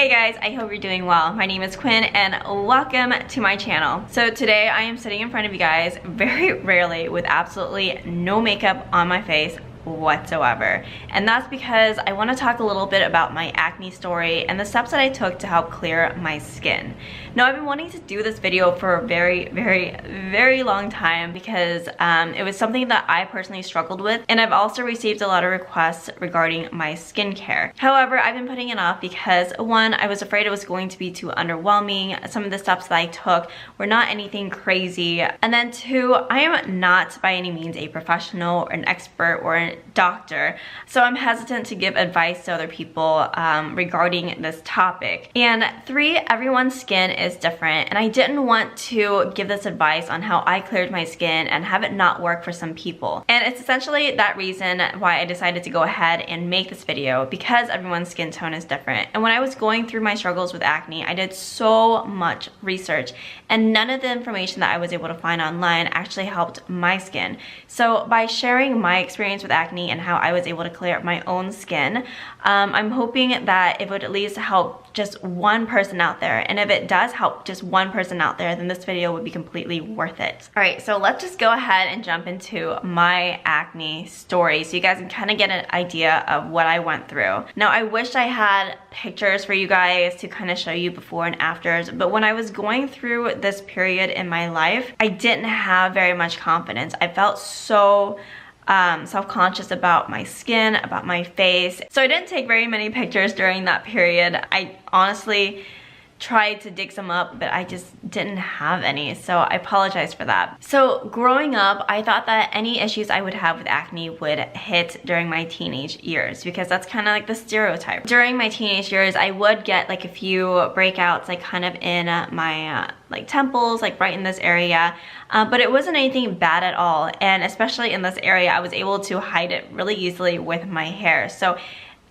Hey guys, I hope you're doing well. My name is Quinn and welcome to my channel. So today I am sitting in front of you guys very rarely with absolutely no makeup on my face whatsoever, and that's because I want to talk a little bit about my acne story and the steps that I took to help clear my skin. Now, I've been wanting to do this video for a very long time because it was something that I personally struggled with, and I've also received a lot of requests regarding my skincare. However, I've been putting it off because one, I was afraid it was going to be too underwhelming. Some of the steps that I took were not anything crazy, and then two, I am not by any means a professional or an expert or an doctor, so I'm hesitant to give advice to other people regarding this topic. And three, everyone's skin is different, and I didn't want to give this advice on how I cleared my skin and have it not work for some people. And it's essentially that reason why I decided to go ahead and make this video, because everyone's skin tone is different. And when I was going through my struggles with acne, I did so much research, and none of the information that I was able to find online actually helped my skin. So by sharing my experience with acne and how I was able to clear up my own skin, I'm hoping that it would at least help just one person out there. And if it does help just one person out there, then this video would be completely worth it. All right, so let's just go ahead and jump into my acne story so you guys can kind of get an idea of what I went through. Now, I wish I had pictures for you guys to kind of show you before and afters, but when I was going through this period in my life, I didn't have very much confidence. I felt so self-conscious about my skin, about my face. So I didn't take very many pictures during that period. I honestly tried to dig some up, but I just didn't have any, so I apologize for that. So growing up, I thought that any issues I would have with acne would hit during my teenage years, because that's kind of like the stereotype. During my teenage years, I would get like a few breakouts, like kind of in my like temples, like right in this area, but it wasn't anything bad at all. And especially in this area, I was able to hide it really easily with my hair. So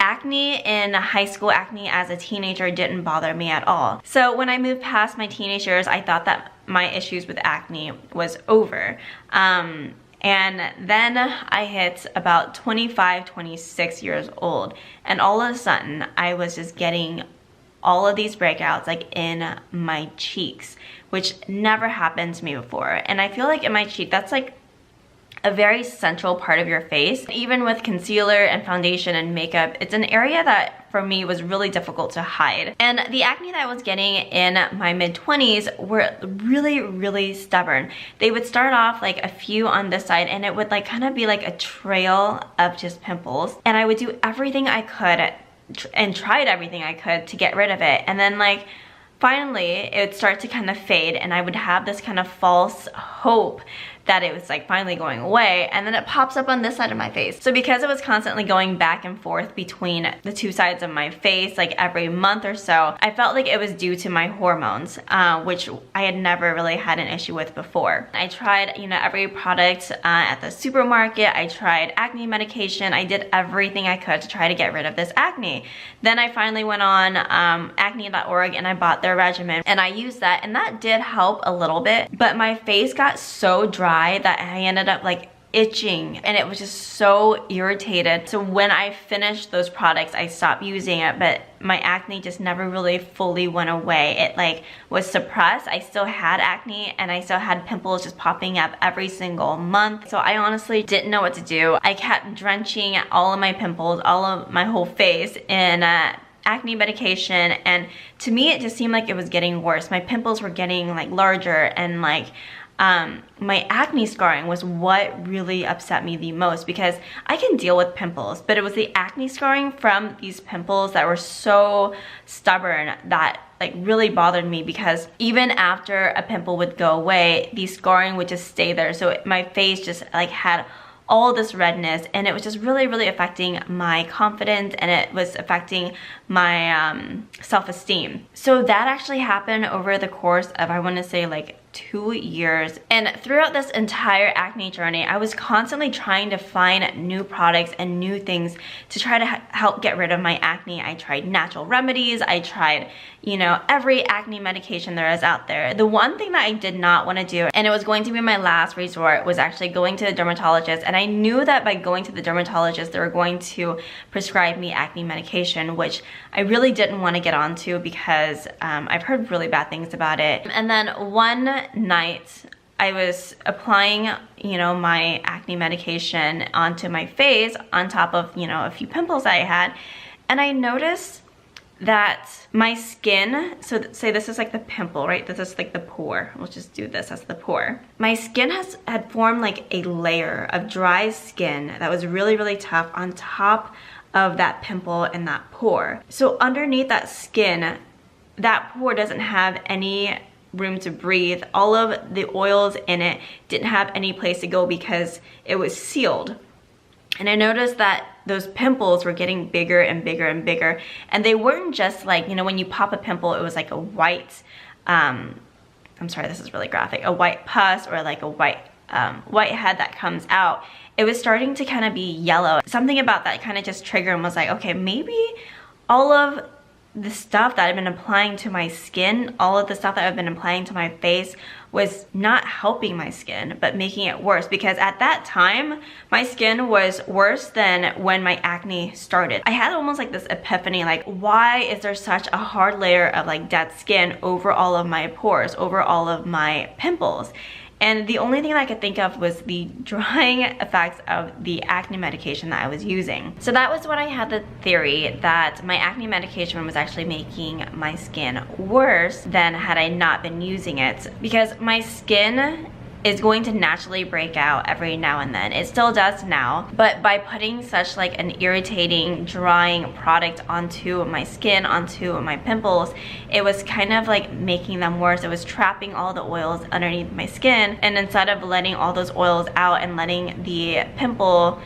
acne in high school, acne as a teenager didn't bother me at all. So when I moved past my teenage years, I thought that my issues with acne was over. And then I hit about 25, 26 years old, and all of a sudden I was just getting all of these breakouts like in my cheeks, which never happened to me before. And I feel like in my cheek, that's like a very central part of your face. Even with concealer and foundation and makeup, it's an area that for me was really difficult to hide. And the acne that I was getting in my mid-20s were really stubborn. They would start off like a few on this side, and it would like kind of be like a trail of just pimples. And I would do everything I could and tried everything I could to get rid of it. And then like finally it would start to kind of fade, and I would have this kind of false hope that it was like finally going away, and then it pops up on this side of my face. So because it was constantly going back and forth between the two sides of my face like every month or so, I felt like it was due to my hormones, which I had never really had an issue with before. I tried, you know, every product at the supermarket. I tried acne medication. I did everything I could to try to get rid of this acne. Then I finally went on acne.org and I bought their regimen, and I used that, and that did help a little bit, but my face got so dry that I ended up like itching, and it was just so irritated. So when I finished those products, I stopped using it, but my acne just never really fully went away. It like was suppressed. I still had acne, and I still had pimples just popping up every single month. So I honestly didn't know what to do. I kept drenching all of my pimples, all of my whole face in acne medication, and to me it just seemed like it was getting worse. My pimples were getting like larger, and like my acne scarring was what really upset me the most, because I can deal with pimples, but it was the acne scarring from these pimples that were so stubborn that like really bothered me, because even after a pimple would go away, the scarring would just stay there. So my face just like had all this redness, and it was just really affecting my confidence, and it was affecting my self-esteem. So that actually happened over the course of, I want to say like 2 years. And throughout this entire acne journey, I was constantly trying to find new products and new things to try to help get rid of my acne. I tried natural remedies, I tried, you know, every acne medication there is out there. The one thing that I did not want to do, and it was going to be my last resort, was actually going to the dermatologist. And I knew that by going to the dermatologist, they were going to prescribe me acne medication, which I really didn't want to get onto because I've heard really bad things about it. And then one night I was applying, you know, my acne medication onto my face on top of, you know, a few pimples I had, and I noticed that my skin, so say this is like the pimple, right? This is like the pore. We'll just do this as the pore. My skin had formed like a layer of dry skin that was really, really tough on top of that pimple and that pore. So underneath that skin, that pore doesn't have any room to breathe. All of the oils in it didn't have any place to go because it was sealed. And I noticed that those pimples were getting bigger and bigger and bigger. And they weren't just like, you know, when you pop a pimple, it was like a white, I'm sorry, this is really graphic, a white pus or like a white head that comes out. It was starting to kind of be yellow. Something about that kind of just triggered and was like, okay, maybe all of the stuff that I've been applying to my skin, all of the stuff that I've been applying to my face was not helping my skin, but making it worse. Because at that time, my skin was worse than when my acne started. I had almost like this epiphany, like, why is there such a hard layer of like dead skin over all of my pores, over all of my pimples? And the only thing I could think of was the drying effects of the acne medication that I was using. So that was when I had the theory that my acne medication was actually making my skin worse than had I not been using it. Because my skin is going to naturally break out every now and then. It still does now, but by putting such like an irritating, drying product onto my skin, onto my pimples, it was kind of like making them worse. It was trapping all the oils underneath my skin, and instead of letting all those oils out and letting the pimple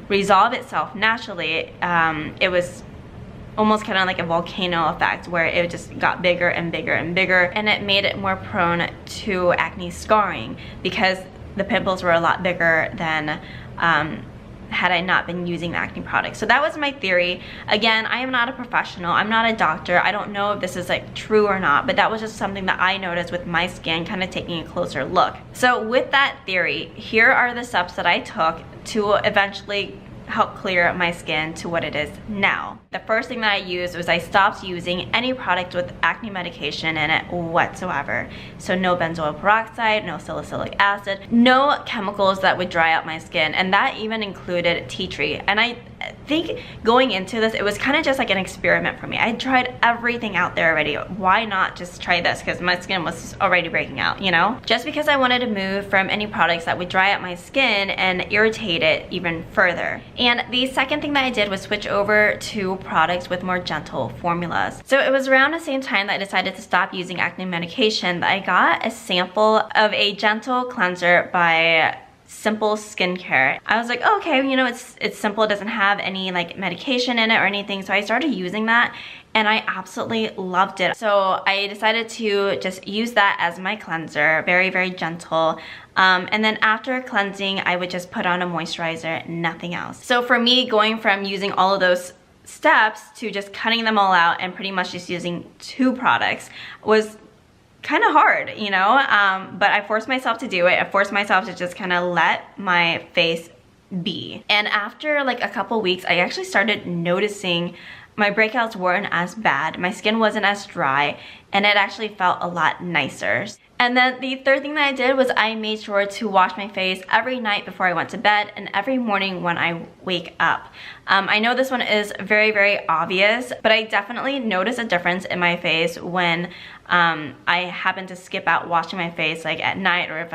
resolve itself naturally, it was almost kind of like a volcano effect where it just got bigger and bigger and bigger, and it made it more prone to acne scarring because the pimples were a lot bigger than had I not been using the acne product. So that was my theory. Again, I am not a professional. I'm not a doctor. I don't know if this is like true or not, but that was just something that I noticed with my skin, kind of taking a closer look. So with that theory, here are the steps that I took to eventually help clear my skin to what it is now. The first thing that I used was I stopped using any product with acne medication in it whatsoever. So no benzoyl peroxide, no salicylic acid, no chemicals that would dry out my skin, and that even included tea tree. And I think going into this, it was kind of just like an experiment for me. I tried everything out there already. Why not just try this? Because my skin was already breaking out, you know? Just because I wanted to move from any products that would dry out my skin and irritate it even further. And the second thing that I did was switch over to products with more gentle formulas. So it was around the same time that I decided to stop using acne medication that I got a sample of a gentle cleanser by Simple Skincare. I was like, oh, okay, you know, it's simple, it doesn't have any like medication in it or anything. So I started using that and I absolutely loved it. So I decided to just use that as my cleanser, very, very gentle. And then after cleansing, I would just put on a moisturizer, nothing else. So for me, going from using all of those steps to just cutting them all out and pretty much just using 2 products was kind of hard, you know, but I forced myself to do it. I forced myself to just kind of let my face be. And after like a couple weeks, I actually started noticing my breakouts weren't as bad, my skin wasn't as dry, and it actually felt a lot nicer. And then the third thing that I did was I made sure to wash my face every night before I went to bed and every morning when I wake up. I know this one is very, very obvious, but I definitely notice a difference in my face when I happen to skip out washing my face like at night, or if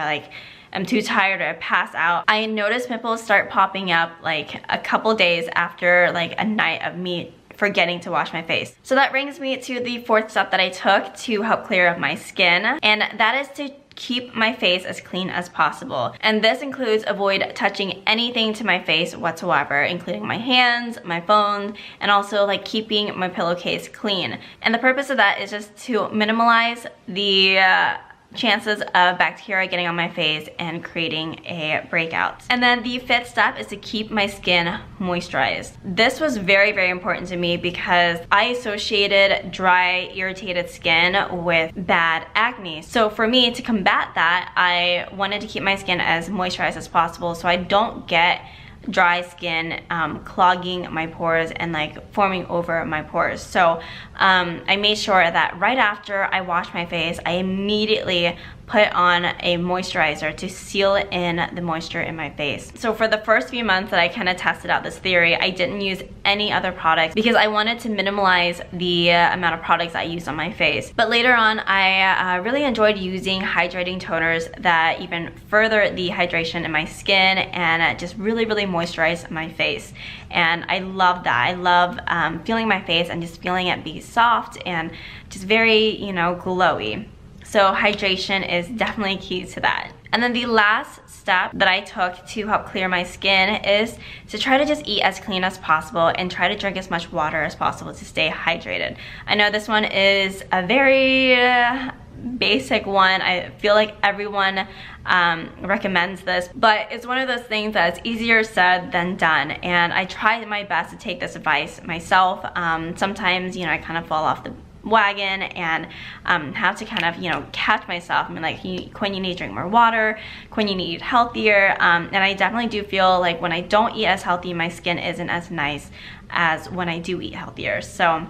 I'm too tired or I pass out. I notice pimples start popping up like a couple days after like a night of me forgetting to wash my face. So that brings me to the fourth step that I took to help clear up my skin, and that is to keep my face as clean as possible. And this includes avoid touching anything to my face whatsoever, including my hands, my phone, and also like keeping my pillowcase clean. And the purpose of that is just to minimize the chances of bacteria getting on my face and creating a breakout. And then the fifth step is to keep my skin moisturized. This was very, very important to me because I associated dry, irritated skin with bad acne. So for me to combat that, I wanted to keep my skin as moisturized as possible so I don't get dry skin clogging my pores and like forming over my pores. So I made sure that right after I washed my face, I immediately put on a moisturizer to seal in the moisture in my face. So for the first few months that I kind of tested out this theory, I didn't use any other products because I wanted to minimize the amount of products I used on my face. But later on, I really enjoyed using hydrating toners that even further the hydration in my skin and just really, really moisturize my face. And I love that. I love feeling my face and just feeling it be soft and just very, you know, glowy. So hydration is definitely key to that. And then the last step that I took to help clear my skin is to try to just eat as clean as possible and try to drink as much water as possible to stay hydrated. I know this one is a very basic one. I feel like everyone recommends this, but it's one of those things that's easier said than done, and I try my best to take this advice myself. Sometimes, you know, I kind of fall off the wagon and have to kind of, you know, catch myself. I mean, like, Quinn, you need to drink more water. Quinn, you need to eat healthier. And I definitely do feel like when I don't eat as healthy, my skin isn't as nice as when I do eat healthier. So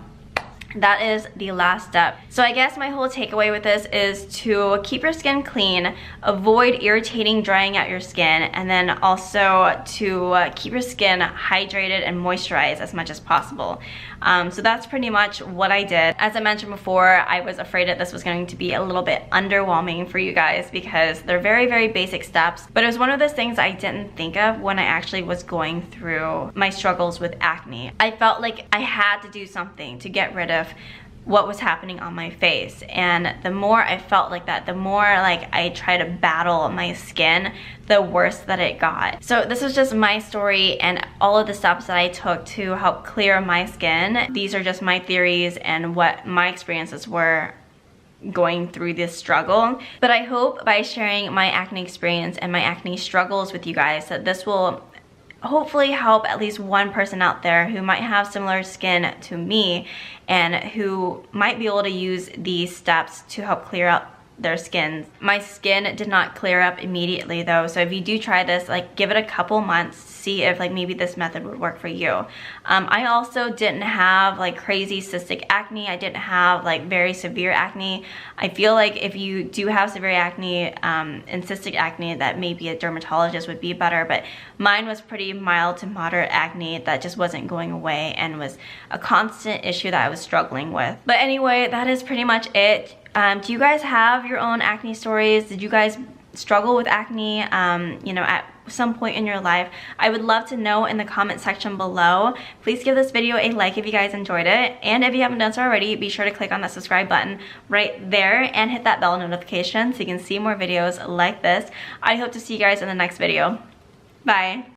that is the last step. So I guess my whole takeaway with this is to keep your skin clean, avoid irritating, drying out your skin, and then also to keep your skin hydrated and moisturized as much as possible. So that's pretty much what I did. As I mentioned before, I was afraid that this was going to be a little bit underwhelming for you guys because they're very, very basic steps, but it was one of those things I didn't think of when I actually was going through my struggles with acne. I felt like I had to do something to get rid of what was happening on my face, and the more I felt like that, the more like I try to battle my skin, the worse that it got. So this is just my story and all of the steps that I took to help clear my skin. These are just my theories and what my experiences were going through this struggle. But I hope by sharing my acne experience and my acne struggles with you guys that this will hopefully help at least one person out there who might have similar skin to me and who might be able to use these steps to help clear up their skins. My skin did not clear up immediately though, so if you do try this, like, give it a couple months, see if like maybe this method would work for you. I also didn't have like crazy cystic acne. I didn't have like very severe acne. I feel like if you do have severe acne and cystic acne, that maybe a dermatologist would be better, but mine was pretty mild to moderate acne that just wasn't going away and was a constant issue that I was struggling with. But anyway, that is pretty much it. Do you guys have your own acne stories? Did you guys struggle with acne, you know, at some point in your life? I would love to know in the comment section below. Please give this video a like if you guys enjoyed it. And if you haven't done so already, be sure to click on that subscribe button right there and hit that bell notification so you can see more videos like this. I hope to see you guys in the next video. Bye.